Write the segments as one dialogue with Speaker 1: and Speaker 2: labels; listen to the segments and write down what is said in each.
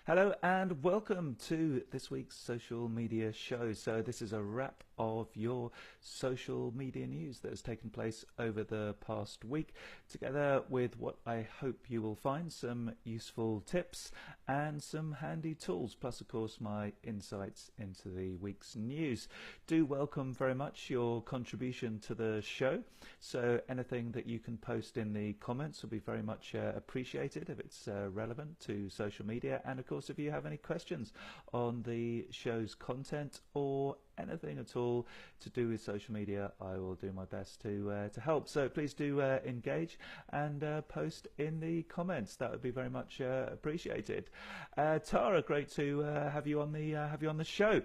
Speaker 1: Hello and welcome to this week's social media show. So this is a wrap of your social media news that has taken place over the past week, together with what I hope you will find some useful tips and some handy tools, plus of course my insights into the week's news. Do welcome very much your contribution to the show. So anything that you can post in the comments will be very much appreciated if it's relevant to social media, and of course if you have any questions on the show's content or anything at all to do with social media, I will do my best to help. So please do engage and post in the comments. That would be very much appreciated. Tara, great to have you on the show.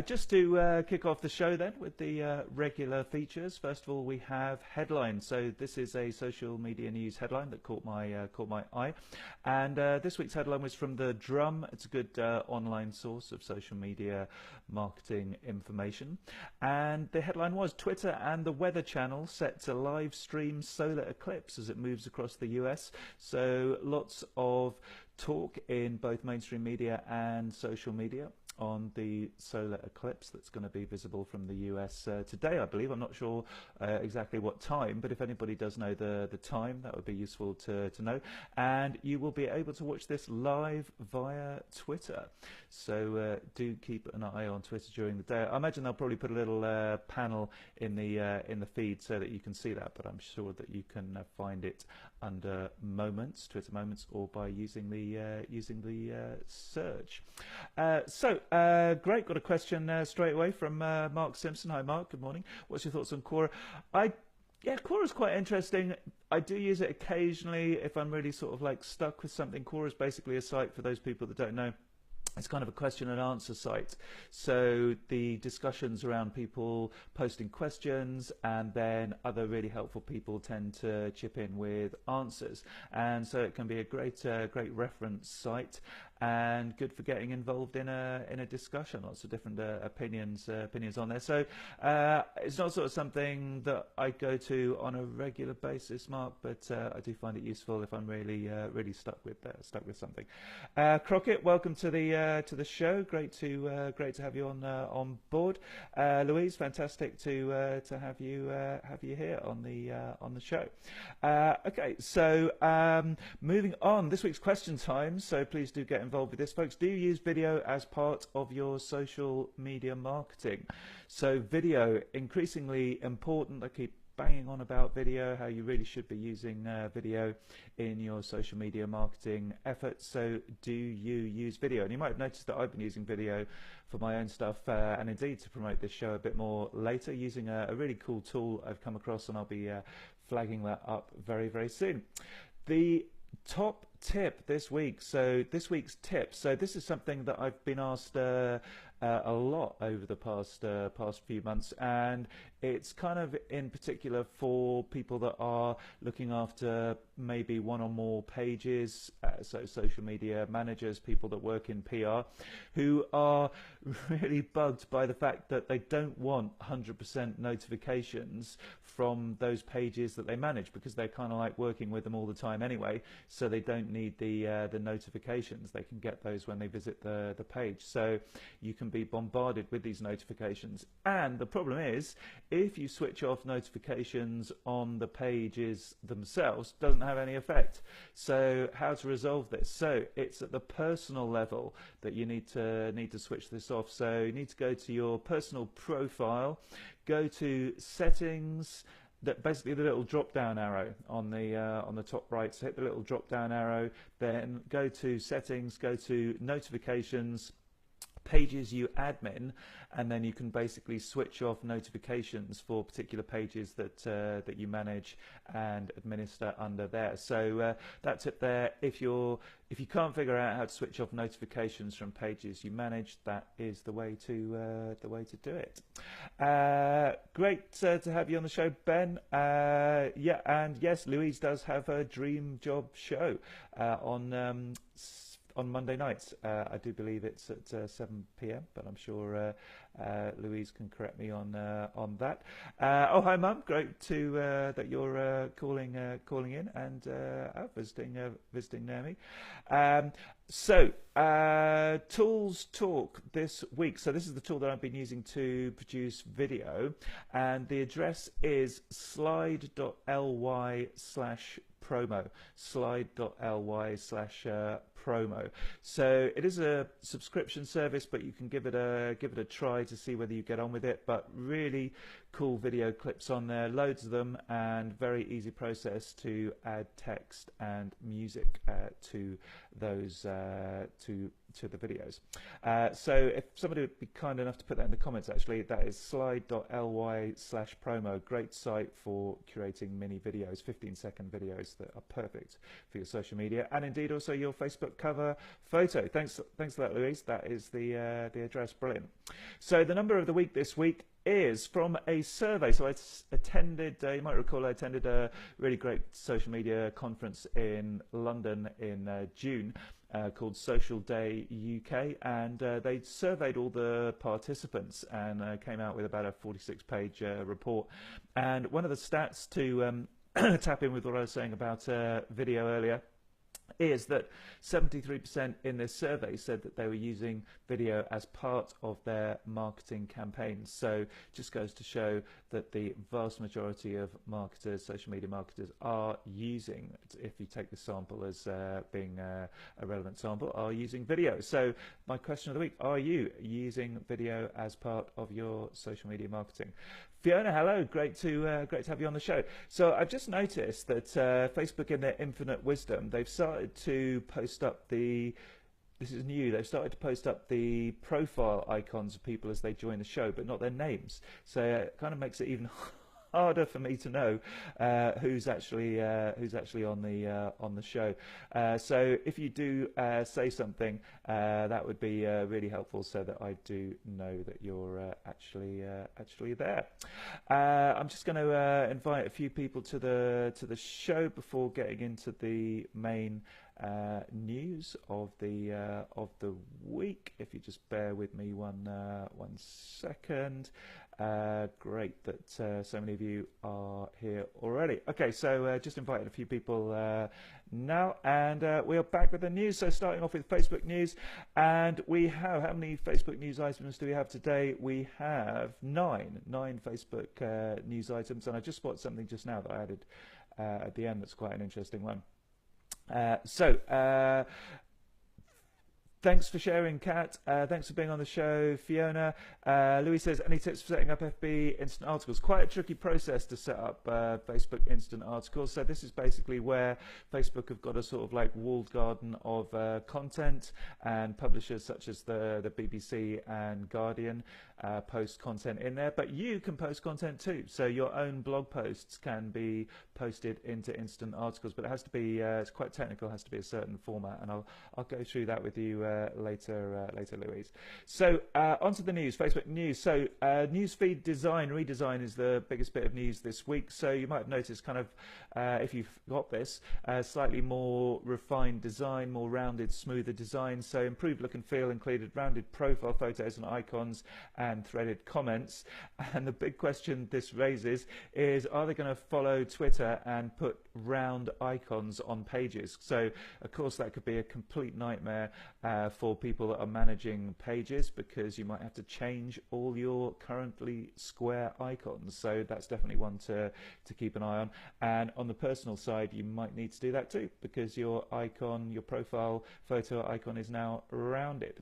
Speaker 1: Just to kick off the show then with the regular features. First of all, we have headlines. So this is a social media news headline that caught my eye, and this week's headline was from The Drum. It's a good online source of social media marketing information, and the headline was Twitter and the Weather Channel set to live stream solar eclipse as it moves across the US. So lots of talk in both mainstream media and social media on the solar eclipse that's going to be visible from the US today, I believe. I'm not sure exactly what time, but if anybody does know the time, that would be useful to know. And you will be able to watch this live via Twitter. So do keep an eye on Twitter during the day. I imagine they'll probably put a little panel in the feed so that you can see that, but I'm sure that you can find it under Moments, Twitter Moments, or by using the search. Great, got a question straight away from Mark Simpson. Hi Mark, good morning. What's your thoughts on Quora? Yeah, Quora's quite interesting. I do use it occasionally if I'm really sort of like stuck with something. Quora's basically a site, for those people that don't know. It's kind of a question and answer site. So the discussions around people posting questions, and then other really helpful people tend to chip in with answers. And so it can be a great reference site, and good for getting involved in a discussion. Lots of different opinions on there. So it's not sort of something that I go to on a regular basis, Mark, but I do find it useful if I'm really stuck with something. Crockett, welcome to the show. Great to have you on board. Louise, fantastic to have you here on the show. Okay, so moving on, this week's question time. So please do get involved with this, folks. Do you use video as part of your social media marketing? So video, increasingly important. I keep banging on about video, how you really should be using video in your social media marketing efforts. So do you use video? And you might have noticed that I've been using video for my own stuff, and indeed to promote this show a bit more later, using a really cool tool I've come across, and I'll be flagging that up very soon. The top tip this week. So this week's tip. So this is something that I've been asked a lot over the past few months, and it's kind of in particular for people that are looking after maybe one or more pages, so social media managers, people that work in PR, who are really bugged by the fact that they don't want 100% notifications from those pages that they manage, because they're kind of like working with them all the time anyway, so they don't need the notifications. They can get those when they visit the page. So you can be bombarded with these notifications, and the problem is, if you switch off notifications on the pages themselves, doesn't have any effect. So how to resolve this? So it's at the personal level that you need to switch this off. So you need to go to your personal profile, go to settings, that basically the little drop down arrow on the top right. So hit the little drop down arrow, then go to settings, go to notifications, pages you admin, and then you can basically switch off notifications for particular pages that you manage and administer under there. So that's it there. If you can't figure out how to switch off notifications from pages you manage, that is the way to do it. Great to have you on the show, Ben. Yeah, and yes, Louise does have her dream job show on Monday nights. I do believe it's at 7 p.m, but I'm sure Louise can correct me on that. Oh, hi, Mum. Great to that you're calling in and visiting Naomi. Tools talk this week. So this is the tool that I've been using to produce video, and the address is slide.ly/promo. Slide.ly/promo. So it is a subscription service, but you can give it a try to see whether you get on with it. But really cool video clips on there, loads of them, and very easy process to add text and music to those to the videos. So if somebody would be kind enough to put that in the comments, actually, that is slide.ly/promo. Great site for curating mini videos, 15-second videos that are perfect for your social media, and indeed also your Facebook cover photo. Thanks for that, Louise. That is the address. Brilliant. So the number of the week this week is from a survey. So I attended, you might recall, I attended a really great social media conference in London in June called Social Day UK, and they surveyed all the participants and came out with about a 46-page report. And one of the stats to tap in with what I was saying about video earlier is that 73% in this survey said that they were using video as part of their marketing campaigns. So just goes to show that the vast majority of marketers, social media marketers, are using, if you take the sample as being a relevant sample, are using video. So my question of the week, are you using video as part of your social media marketing? Fiona, hello, great to have you on the show. So I've just noticed that Facebook, in their infinite wisdom, they've started to post up this is new, they've started to post up the profile icons of people as they join the show, but not their names. So it kind of makes it even harder for me to know who's actually on the show. So if you do say something, that would be really helpful, so that I do know that you're actually there. I'm just going to invite a few people to the show before getting into the main news of the week. If you just bear with me one second. Great that so many of you are here already. Okay, so just invited a few people now, and we are back with the news. So starting off with Facebook news, and we have, how many Facebook news items do we have today? We have nine Facebook news items, and I just spotted something just now that I added at the end that's quite an interesting one. Thanks for sharing, Kat. Thanks for being on the show, Fiona. Louis says, any tips for setting up FB instant articles? Quite a tricky process to set up Facebook instant articles. So this is basically where Facebook have got a sort of like walled garden of content, and publishers such as the BBC and Guardian post content in there. But you can post content too. So your own blog posts can be posted into instant articles, but it has to be, it's quite technical, it has to be a certain format, and I'll go through that with you later, Louise. So onto the news, Facebook news. So Newsfeed redesign is the biggest bit of news this week. So you might have noticed, kind of, if you've got this, slightly more refined design, more rounded, smoother design. So improved look and feel, included rounded profile photos and icons and threaded comments. And the big question this raises is, are they going to follow Twitter and put round icons on pages? So of course that could be a complete nightmare for people that are managing pages, because you might have to change all your currently square icons. So that's definitely one to keep an eye on. And on the personal side, you might need to do that too, because your icon, your profile photo icon, is now rounded.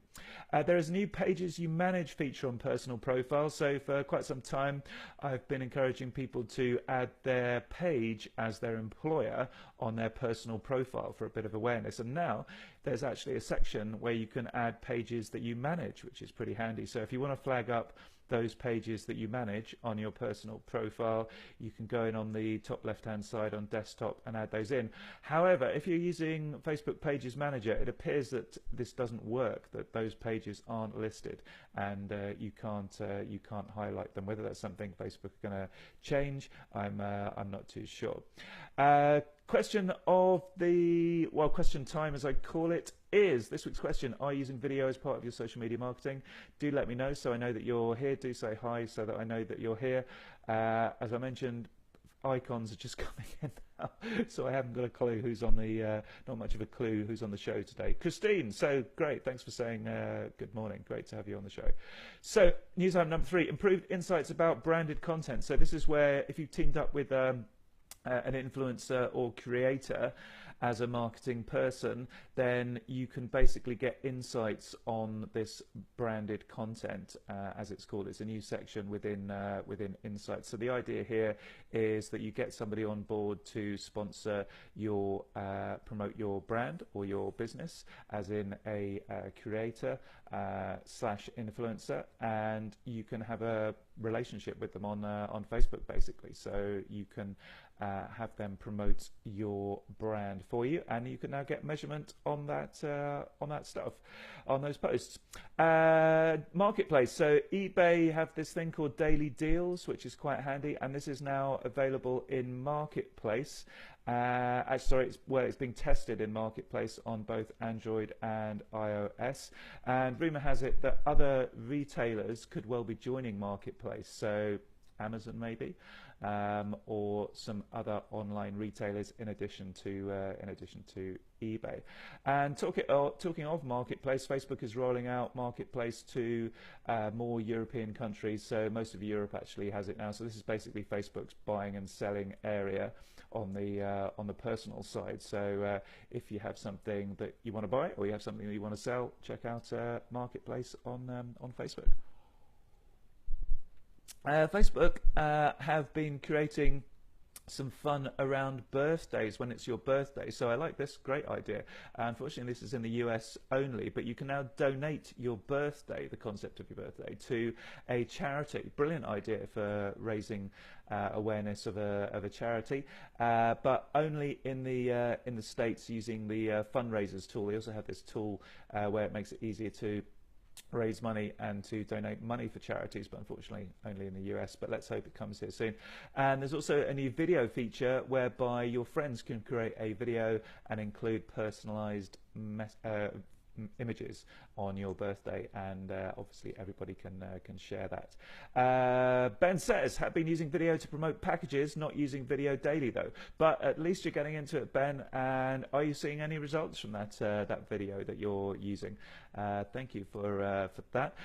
Speaker 1: There is a new Pages You Manage feature on personal profiles. So for quite some time, I've been encouraging people to add their page as their employer on their personal profile for a bit of awareness. And now there's actually a section where you can add pages that you manage, which is pretty handy. So if you want to flag up those pages that you manage on your personal profile, you can go in on the top left hand side on desktop and add those in. However, if you're using Facebook Pages Manager, it appears that this doesn't work, that those pages aren't listed, and you can't highlight them. Whether that's something Facebook are going to change, I'm not too sure. question of the, well, question time as I call it, is this week's question: are you using video as part of your social media marketing? Do let me know so I know that you're here. Do say hi so that I know that you're here. As I mentioned, icons are just coming in now, so I haven't got a clue who's on the, not much of a clue who's on the show today. Christine, so great, thanks for saying good morning, great to have you on the show. So news item number 3, improved insights about branded content. So this is where if you've teamed up with an influencer or creator as a marketing person, then you can basically get insights on this branded content, as it's called. It's a new section within Insights. So the idea here is that you get somebody on board to sponsor your, promote your brand or your business, as in a creator slash influencer, and you can have a relationship with them on Facebook, basically. So you can have them promote your brand for you, and you can now get measurement on that stuff, on those posts. Marketplace. So eBay have this thing called daily deals, which is quite handy, and this is now available in Marketplace. Sorry, it's being tested in Marketplace on both Android and iOS, and rumor has it that other retailers could well be joining Marketplace, so Amazon maybe, or some other online retailers in addition to eBay. And talking of Marketplace, Facebook is rolling out Marketplace to more European countries. So most of Europe actually has it now. So this is basically Facebook's buying and selling area on the personal side. So if you have something that you want to buy or you have something that you want to sell, check out Marketplace on Facebook. Facebook have been creating some fun around birthdays when it's your birthday. So I like this, great idea. Unfortunately, this is in the US only, but you can now donate your birthday, the concept of your birthday, to a charity. Brilliant idea for raising awareness of a charity, but only in the States using the fundraisers tool. They also have this tool where it makes it easier to raise money and to donate money for charities, but unfortunately only in the US, but let's hope it comes here soon. And there's also a new video feature whereby your friends can create a video and include personalized images on your birthday, and obviously everybody can share that. Ben says, have been using video to promote packages, not using video daily though, but at least you're getting into it, Ben. And are you seeing any results from that video that you're using? Thank you for that.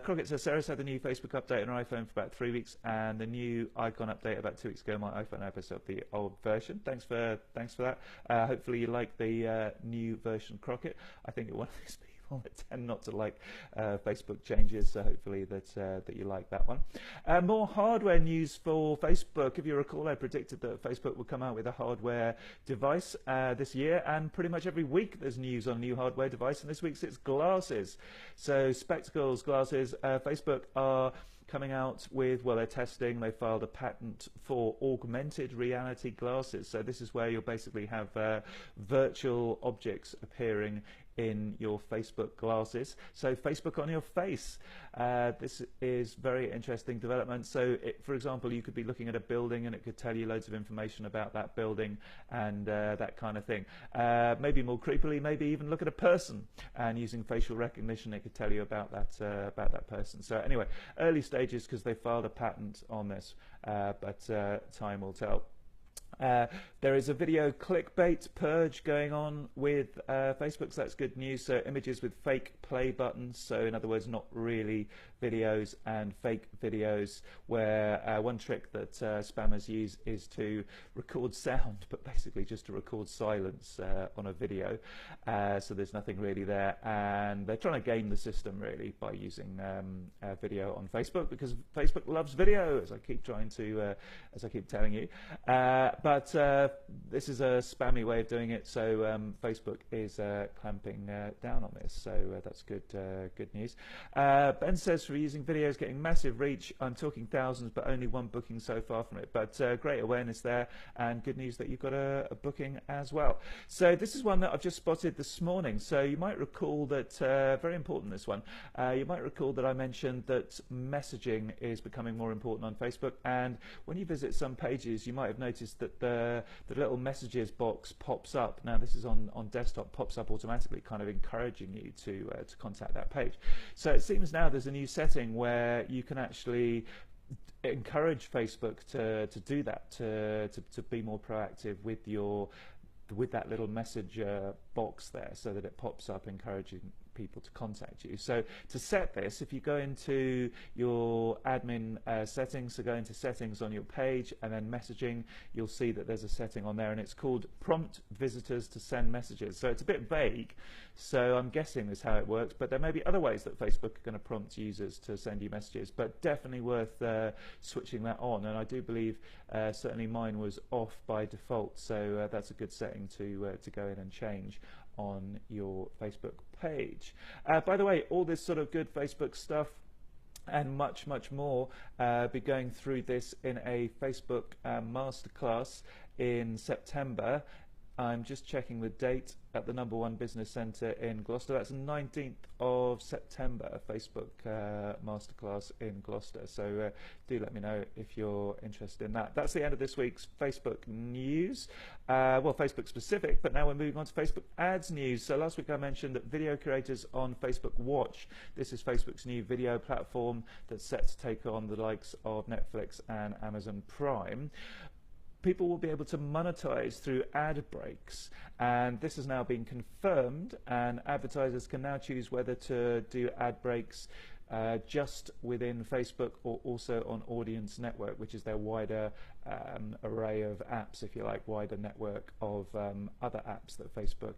Speaker 1: Crockett says, Sarah's had the new Facebook update on her iPhone for about 3 weeks, and the new icon update about 2 weeks ago. My iPhone app is of the old version. Thanks for that. Hopefully you like the new version, Crockett. I think you're one of these people that tend not to like Facebook changes, so hopefully that you like that one. More hardware news for Facebook. If you recall, I predicted that Facebook would come out with a hardware device this year, and pretty much every week there's news on a new hardware device, and this week's it's glasses. So spectacles, glasses. Facebook are coming out with, well, they're testing, they filed a patent for augmented reality glasses. So this is where you'll basically have virtual objects appearing in your Facebook glasses. So Facebook on your face. This is very interesting development. So for example, you could be looking at a building and it could tell you loads of information about that building and that kind of thing. Maybe more creepily, maybe even look at a person, and using facial recognition it could tell you about that person. So anyway, early stages because they filed a patent on this, but time will tell. There is a video clickbait purge going on with Facebook, so that's good news. So images with fake play buttons, so in other words not really videos, and fake videos, where one trick that spammers use is to record sound, but basically just to record silence on a video, so there's nothing really there, and they're trying to game the system really by using video on Facebook, because Facebook loves video, as I keep telling you, but this is a spammy way of doing it, so Facebook is clamping down on this, so that's good news. Ben says, for using videos getting massive reach, I'm talking thousands, but only one booking so far from it, but great awareness there, and good news that you've got a booking as well. So this is one that I've just spotted this morning. So you might recall that, very important this one, you might recall that I mentioned that messaging is becoming more important on Facebook, and when you visit some pages you might have noticed that the little messages box pops up. Now this is on desktop, pops up automatically, kind of encouraging you to contact that page. So it seems now there's a new setting where you can actually encourage Facebook to do that, to be more proactive with that little message box there, so that it pops up encouraging people to contact you. So to set this, if you go into your admin settings, so go into settings on your page and then messaging, you'll see that there's a setting on there and it's called prompt visitors to send messages. So it's a bit vague, so I'm guessing this is how it works, but there may be other ways that Facebook are going to prompt users to send you messages, but definitely worth switching that on. And I do believe certainly mine was off by default, so that's a good setting to go in and change on your Facebook page. By the way, all this sort of good Facebook stuff and much more, be going through this in a Facebook masterclass in September. I'm just checking the date at the #1 Business Centre in Gloucester. That's the 19th of September, Facebook masterclass in Gloucester. So do let me know if you're interested in that. That's the end of this week's Facebook news. Well, Facebook specific, but now we're moving on to Facebook ads news. So last week I mentioned that video creators on Facebook Watch. This is Facebook's new video platform that's set to take on the likes of Netflix and Amazon Prime. People will be able to monetize through ad breaks, and this has now been confirmed, and advertisers can now choose whether to do ad breaks just within Facebook or also on Audience Network, which is their wider array of apps, if you like, wider network of other apps that Facebook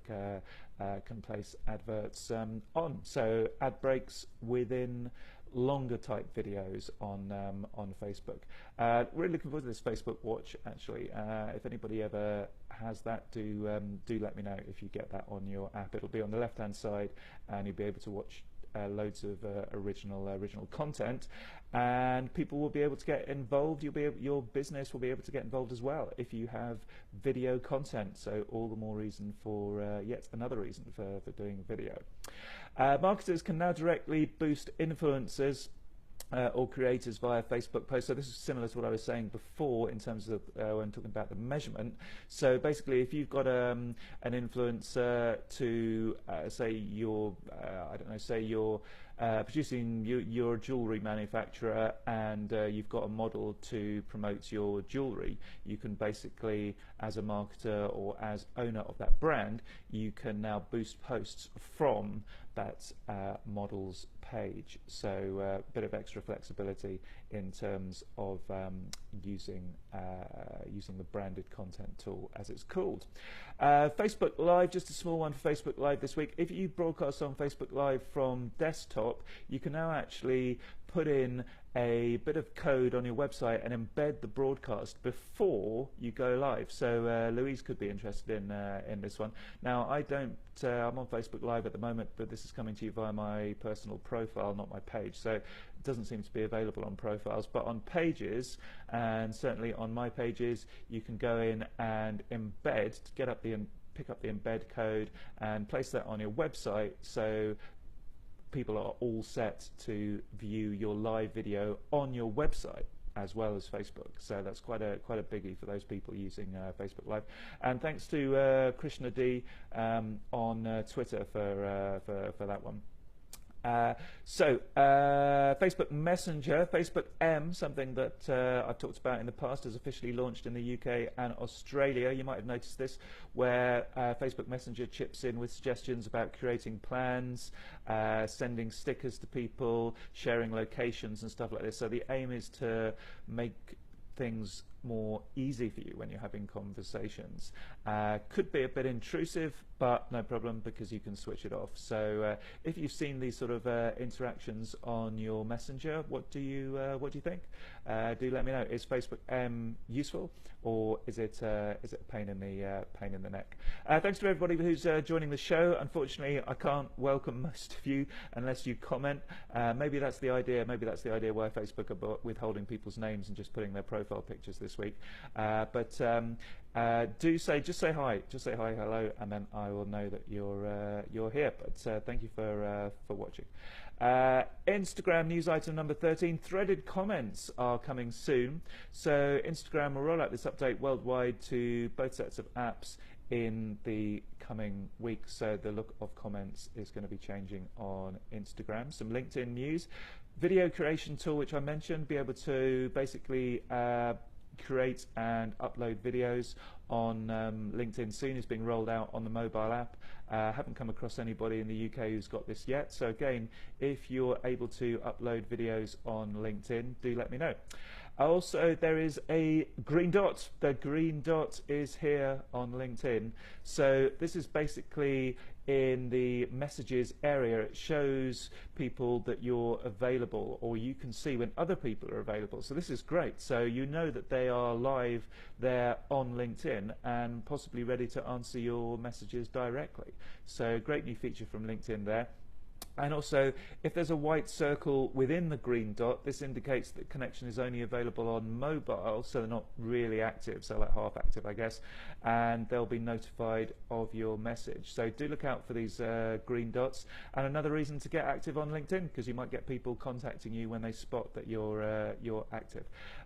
Speaker 1: can place adverts on. So ad breaks within longer type videos on Facebook. Really looking forward to this Facebook Watch, actually. If anybody ever has that, do let me know if you get that on your app. It'll be on the left hand side and you'll be able to watch loads of original content, and people will be able to get involved. Your business will be able to get involved as well if you have video content, so all the more reason for yet another reason for doing video. Marketers can now directly boost influencers or creators via Facebook posts. So this is similar to what I was saying before in terms of when talking about the measurement. So basically, if you've got an influencer to say you're producing your jewelry manufacturer, and you've got a model to promote your jewelry, you can basically, as a marketer or as owner of that brand, you can now boost posts from that model's page. So a bit of extra flexibility in terms of using the branded content tool, as it's called. Facebook Live, just a small one for Facebook Live this week. If you broadcast on Facebook Live from desktop, you can now actually put in a bit of code on your website and embed the broadcast before you go live. So Louise could be interested in this one. Now I don't. I'm on Facebook Live at the moment, but this is coming to you via my personal profile, not my page. So it doesn't seem to be available on profiles, but on pages, and certainly on my pages, you can go in and embed, pick up the embed code and place that on your website, so people are all set to view your live video on your website as well as Facebook. So that's quite a biggie for those people using Facebook Live. And thanks to Krishna D on Twitter for that one. Facebook Messenger, Facebook M, something that I've talked about in the past, has officially launched in the UK and Australia. You might have noticed this, where Facebook Messenger chips in with suggestions about creating plans, sending stickers to people, sharing locations and stuff like this. So the aim is to make things more easy for you when you're having conversations. Could be a bit intrusive, but no problem, because you can switch it off. So if you've seen these sort of interactions on your messenger, what do you think? Do let me know. Is Facebook useful, or is it a pain in the neck? Thanks to everybody who's joining the show. Unfortunately, I can't welcome most of you unless you comment. Maybe that's the idea. Maybe that's the idea why Facebook are withholding people's names and just putting their profile pictures this week. But just say hi, hello, and then I will know that you're here. But thank you for watching. Instagram news item number 13, threaded comments are coming soon. So Instagram will roll out this update worldwide to both sets of apps in the coming weeks. So the look of comments is going to be changing on Instagram. Some LinkedIn news, video creation tool, which I mentioned, be able to basically create and upload videos on LinkedIn soon, is being rolled out on the mobile app. Haven't come across anybody in the UK who's got this yet. So again, if you're able to upload videos on LinkedIn, do let me know. Also, there is a green dot. The green dot is here on LinkedIn. So this is basically in the messages area. It shows people that you're available, or you can see when other people are available. So this is great. So you know that they are live there on LinkedIn and possibly ready to answer your messages directly. So great new feature from LinkedIn there. And also, if there's a white circle within the green dot, this indicates that connection is only available on mobile, so they're not really active, so like half active, I guess, and they'll be notified of your message. So do look out for these green dots. And another reason to get active on LinkedIn, because you might get people contacting you when they spot that you're active.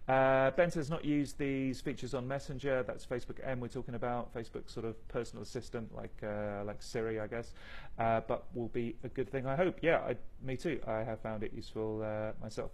Speaker 1: Ben says not used these features on Messenger. That's Facebook M we're talking about, Facebook sort of personal assistant like Siri, I guess, but will be a good thing, I hope. Yeah, me too. I have found it useful myself.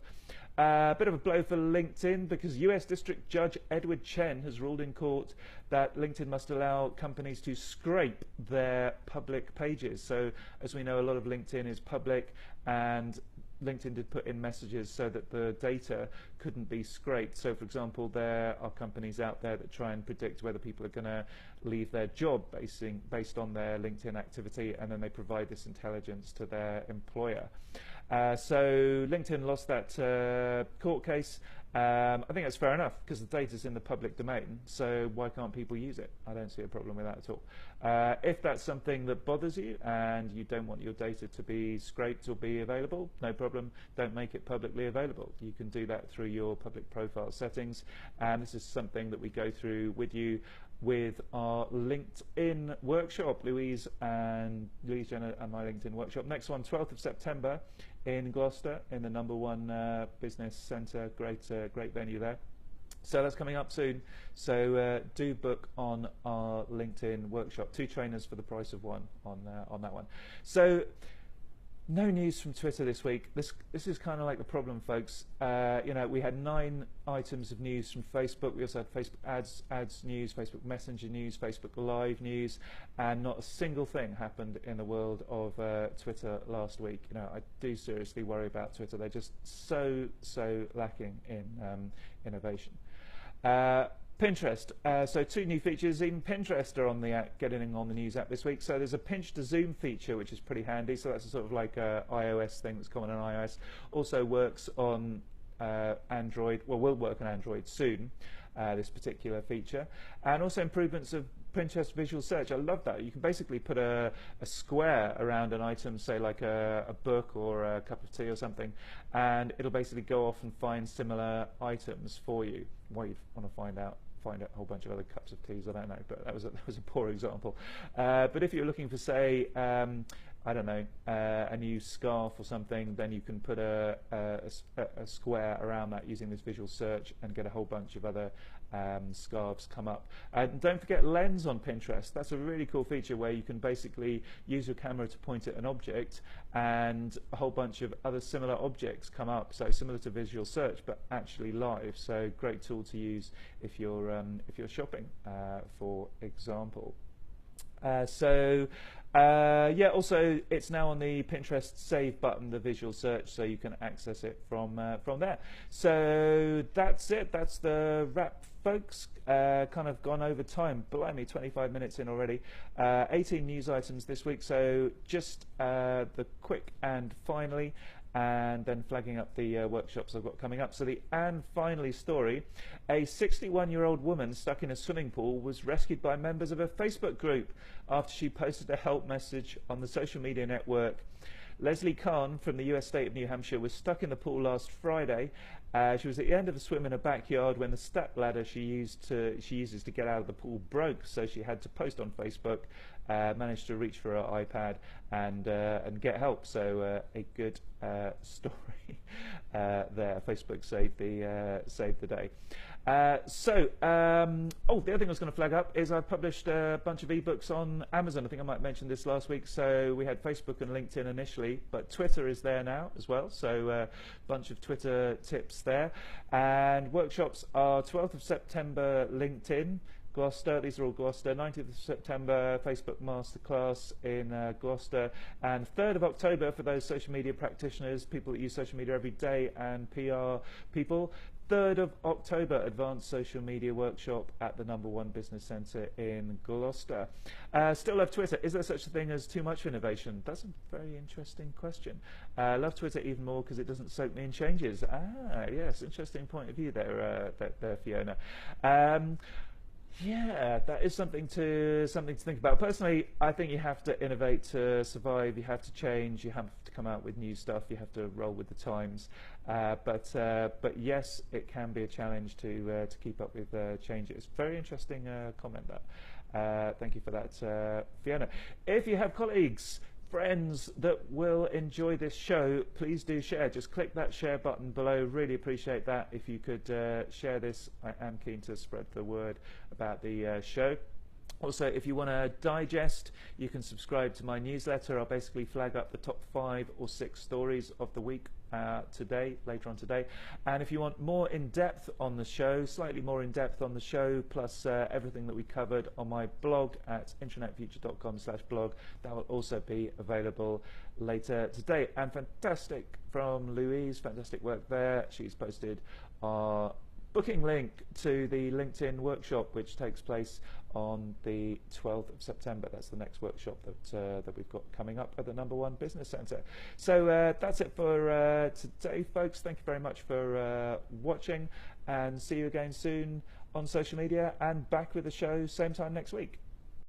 Speaker 1: Bit of a blow for LinkedIn, because US District Judge Edward Chen has ruled in court that LinkedIn must allow companies to scrape their public pages. So as we know, a lot of LinkedIn is public, and LinkedIn did put in messages so that the data couldn't be scraped. So for example, there are companies out there that try and predict whether people are going to leave their job based on their LinkedIn activity, and then they provide this intelligence to their employer. So LinkedIn lost that court case. I think that's fair enough, because the data's in the public domain, so why can't people use it? I don't see a problem with that at all. If that's something that bothers you and you don't want your data to be scraped or be available, no problem, don't make it publicly available. You can do that through your public profile settings, and this is something that we go through with you with our LinkedIn workshop, Louise Jenner and my LinkedIn workshop. Next one, 12th of September in Gloucester, in the #1 business centre. Great venue there. So that's coming up soon. So do book on our LinkedIn workshop. 2 trainers for the price of 1 on that one. So no news from Twitter this week. This is kind of like the problem, folks. You know, we had 9 items of news from Facebook. We also had Facebook ads news, Facebook Messenger news, Facebook Live news, and not a single thing happened in the world of Twitter last week. You know, I do seriously worry about Twitter. They're just so lacking in innovation. Pinterest. So 2 new features. Even Pinterest are on the app, getting on the news app this week. So there's a pinch to zoom feature, which is pretty handy. So that's a sort of like a iOS thing that's common on iOS. Also works on Android. Well, will work on Android soon. This particular feature, and also improvements of Pinterest visual search. I love that. You can basically put a square around an item, say like a book or a cup of tea or something, and it'll basically go off and find similar items for you. Why you want to find a whole bunch of other cups of teas, I don't know, but that was a poor example. But if you're looking for, say, I don't know, a new scarf or something, then you can put a square around that using this visual search and get a whole bunch of other scarves come up. And don't forget Lens on Pinterest. That's a really cool feature where you can basically use your camera to point at an object and a whole bunch of other similar objects come up. So similar to visual search, but actually live. So great tool to use if you're shopping, for example. Yeah, also it's now on the Pinterest Save button, the visual search, so you can access it from there. So that's it. That's the wrap, folks. Kind of gone over time. Blimey, 25 minutes in already. 18 news items this week. So just the quick and finally, and then flagging up the workshops I've got coming up. So the and finally story, a 61-year-old woman stuck in a swimming pool was rescued by members of a Facebook group after she posted a help message on the social media network Leslie Kahn from the US state of New Hampshire was stuck in the pool last Friday. She was at the end of a swim in her backyard when the step ladder she uses to get out of the pool broke, so she had to post on Facebook, managed to reach for her iPad and get help. So a good story there. Facebook saved the day. The other thing I was going to flag up is I've published a bunch of ebooks on Amazon. I think I might mention this last week. So we had Facebook and LinkedIn initially, but Twitter is there now as well. So a bunch of Twitter tips there. And workshops are 12th of September, LinkedIn, Gloucester. These are all Gloucester. 19th of September, Facebook Masterclass in Gloucester. And 3rd of October for those social media practitioners, people that use social media every day, and PR people. 3rd of October, Advanced Social Media Workshop at the #1 Business Centre in Gloucester. Still love Twitter. Is there such a thing as too much innovation? That's a very interesting question. Love Twitter even more because it doesn't soak me in changes. Yes, interesting point of view there, Fiona. Yeah, that is something to think about. Personally, I think you have to innovate to survive. You have to change. You have to come out with new stuff. You have to roll with the times. But yes, it can be a challenge to keep up with changes. Very interesting comment that. Thank you for that, Fiona. If you have colleagues, friends that will enjoy this show, please do share. Just click that share button below. Really appreciate that. If you could share this, I am keen to spread the word about the show. Also, if you want to digest, you can subscribe to my newsletter. I'll basically flag up the top 5 or 6 stories of the week later on today. And if you want more in-depth on the show, slightly more in-depth on the show, plus everything that we covered on my blog at intranetfuture.com/blog, that will also be available later today. And fantastic from Louise, fantastic work there. She's posted our booking link to the LinkedIn workshop, which takes place on the 12th of September. That's the next workshop that we've got coming up at the #1 Business Centre. So that's it for today, folks. Thank you very much for watching, and see you again soon on social media, and back with the show same time next week.